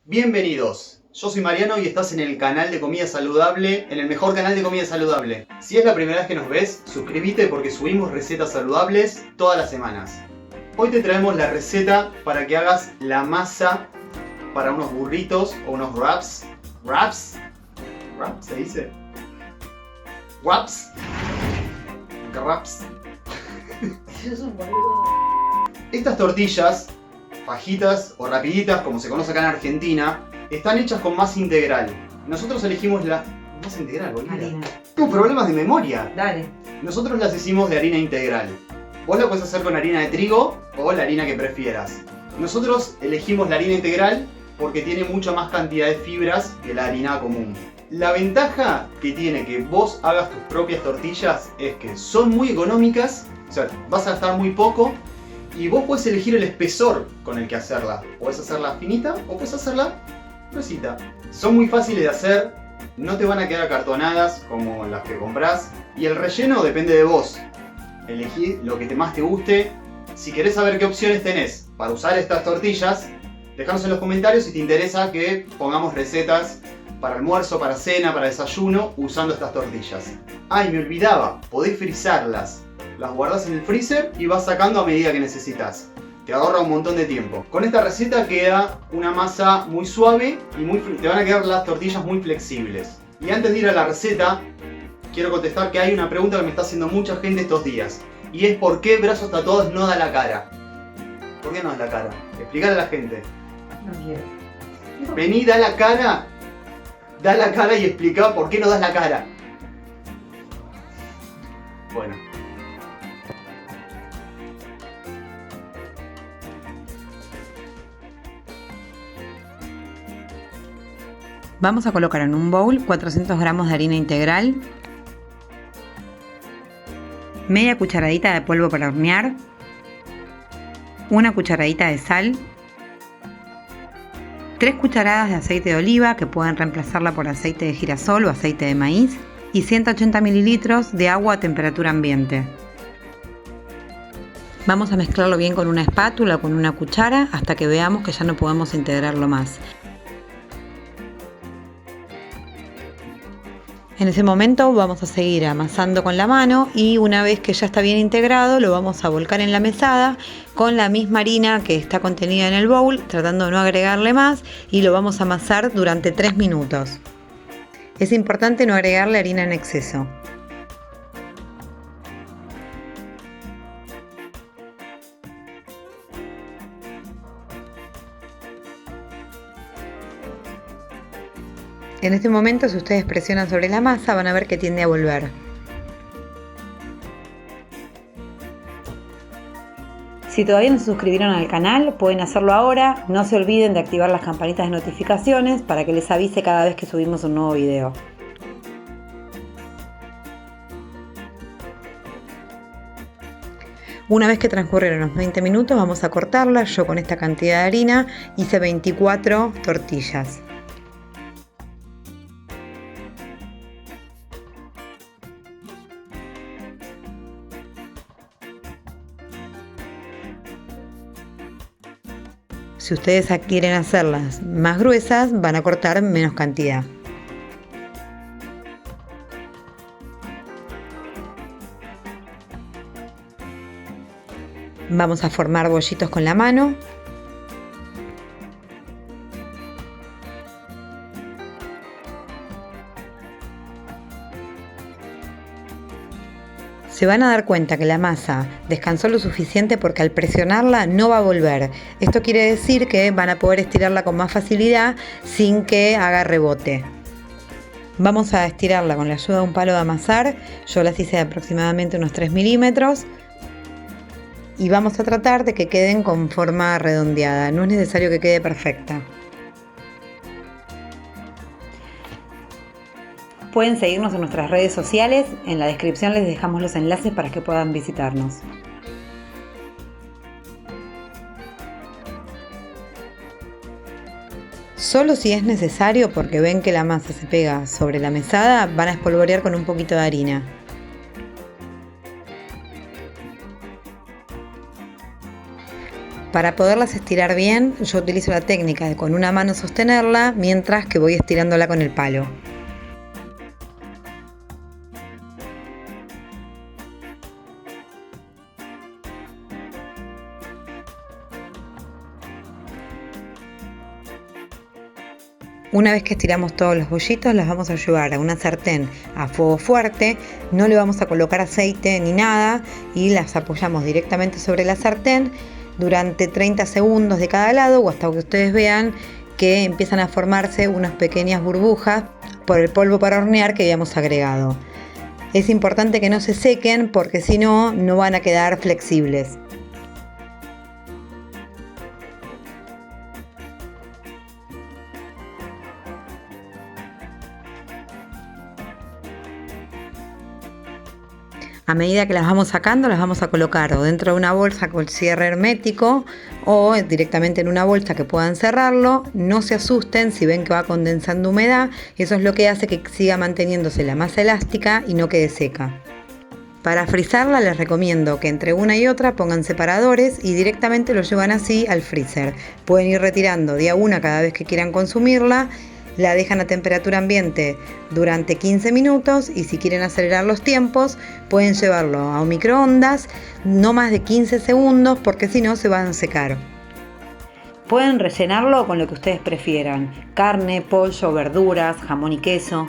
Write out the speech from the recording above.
Bienvenidos, yo soy Mariano y estás en el canal de comida saludable, en el mejor canal de comida saludable. Si es la primera vez que nos ves, suscríbete porque subimos recetas saludables todas las semanas. Hoy te traemos la receta para que hagas la masa para unos burritos o unos wraps. ¿Wraps? ¿Wraps se dice? ¿Wraps? ¿Qué wraps? Estas tortillas, fajitas o rapiditas, como se conoce acá en Argentina, están hechas con masa integral. Nosotros elegimos la masa integral, boludo. Harina. Tengo problemas de memoria. Dale. Nosotros las hicimos de harina integral. Vos la puedes hacer con harina de trigo o la harina que prefieras. Nosotros elegimos la harina integral porque tiene mucha más cantidad de fibras que la harina común. La ventaja que tiene que vos hagas tus propias tortillas es que son muy económicas, o sea, vas a gastar muy poco y vos puedes elegir el espesor con el que hacerla. Puedes hacerla finita o puedes hacerla gruesita. Son muy fáciles de hacer, no te van a quedar acartonadas como las que comprás y el relleno depende de vos. Elegí lo que más te guste. Si querés saber qué opciones tenés para usar estas tortillas, déjanos en los comentarios si te interesa que pongamos recetas para almuerzo, para cena, para desayuno usando estas tortillas. Ay, me olvidaba, podés frizarlas. Las guardás en el freezer y vas sacando a medida que necesitas. Te ahorra un montón de tiempo. Con esta receta queda una masa muy suave y te van a quedar las tortillas muy flexibles. Y antes de ir a la receta, quiero contestar que hay una pregunta que me está haciendo mucha gente estos días. Y es ¿por qué brazos tatuados no da la cara? ¿Por qué no da la cara? Explícale a la gente. No quiero. Vení, da la cara y explica por qué no das la cara. Bueno. Vamos a colocar en un bowl 400 gramos de harina integral, media cucharadita de polvo para hornear, una cucharadita de sal, 3 cucharadas de aceite de oliva que pueden reemplazarla por aceite de girasol o aceite de maíz y 180 mililitros de agua a temperatura ambiente. Vamos a mezclarlo bien con una espátula o con una cuchara hasta que veamos que ya no podemos integrarlo más. En ese momento vamos a seguir amasando con la mano y una vez que ya está bien integrado lo vamos a volcar en la mesada con la misma harina que está contenida en el bowl, tratando de no agregarle más, y lo vamos a amasar durante 3 minutos. Es importante no agregarle harina en exceso. En este momento, si ustedes presionan sobre la masa, van a ver que tiende a volver. Si todavía no se suscribieron al canal, pueden hacerlo ahora. No se olviden de activar las campanitas de notificaciones para que les avise cada vez que subimos un nuevo video. Una vez que transcurrieron los 20 minutos, vamos a cortarla. Yo con esta cantidad de harina hice 24 tortillas. Si ustedes quieren hacerlas más gruesas, van a cortar menos cantidad. Vamos a formar bollitos con la mano. Se van a dar cuenta que la masa descansó lo suficiente porque al presionarla no va a volver. Esto quiere decir que van a poder estirarla con más facilidad sin que haga rebote. Vamos a estirarla con la ayuda de un palo de amasar. Yo las hice de aproximadamente unos 3 milímetros. Y vamos a tratar de que queden con forma redondeada. No es necesario que quede perfecta. Pueden seguirnos en nuestras redes sociales, en la descripción les dejamos los enlaces para que puedan visitarnos. Solo si es necesario, porque ven que la masa se pega sobre la mesada, van a espolvorear con un poquito de harina. Para poderlas estirar bien, yo utilizo la técnica de con una mano sostenerla mientras que voy estirándola con el palo. Una vez que estiramos todos los bollitos, los vamos a llevar a una sartén a fuego fuerte, no le vamos a colocar aceite ni nada y las apoyamos directamente sobre la sartén durante 30 segundos de cada lado o hasta que ustedes vean que empiezan a formarse unas pequeñas burbujas por el polvo para hornear que habíamos agregado. Es importante que no se sequen porque si no, no van a quedar flexibles. A medida que las vamos sacando, las vamos a colocar o dentro de una bolsa con cierre hermético o directamente en una bolsa que puedan cerrarlo. No se asusten si ven que va condensando humedad, eso es lo que hace que siga manteniéndose la masa elástica y no quede seca. Para frizarla les recomiendo que entre una y otra pongan separadores y directamente lo llevan así al freezer. Pueden ir retirando de a una cada vez que quieran consumirla. La dejan a temperatura ambiente durante 15 minutos y si quieren acelerar los tiempos pueden llevarlo a un microondas no más de 15 segundos porque si no se van a secar. Pueden rellenarlo con lo que ustedes prefieran: carne, pollo, verduras, jamón y queso.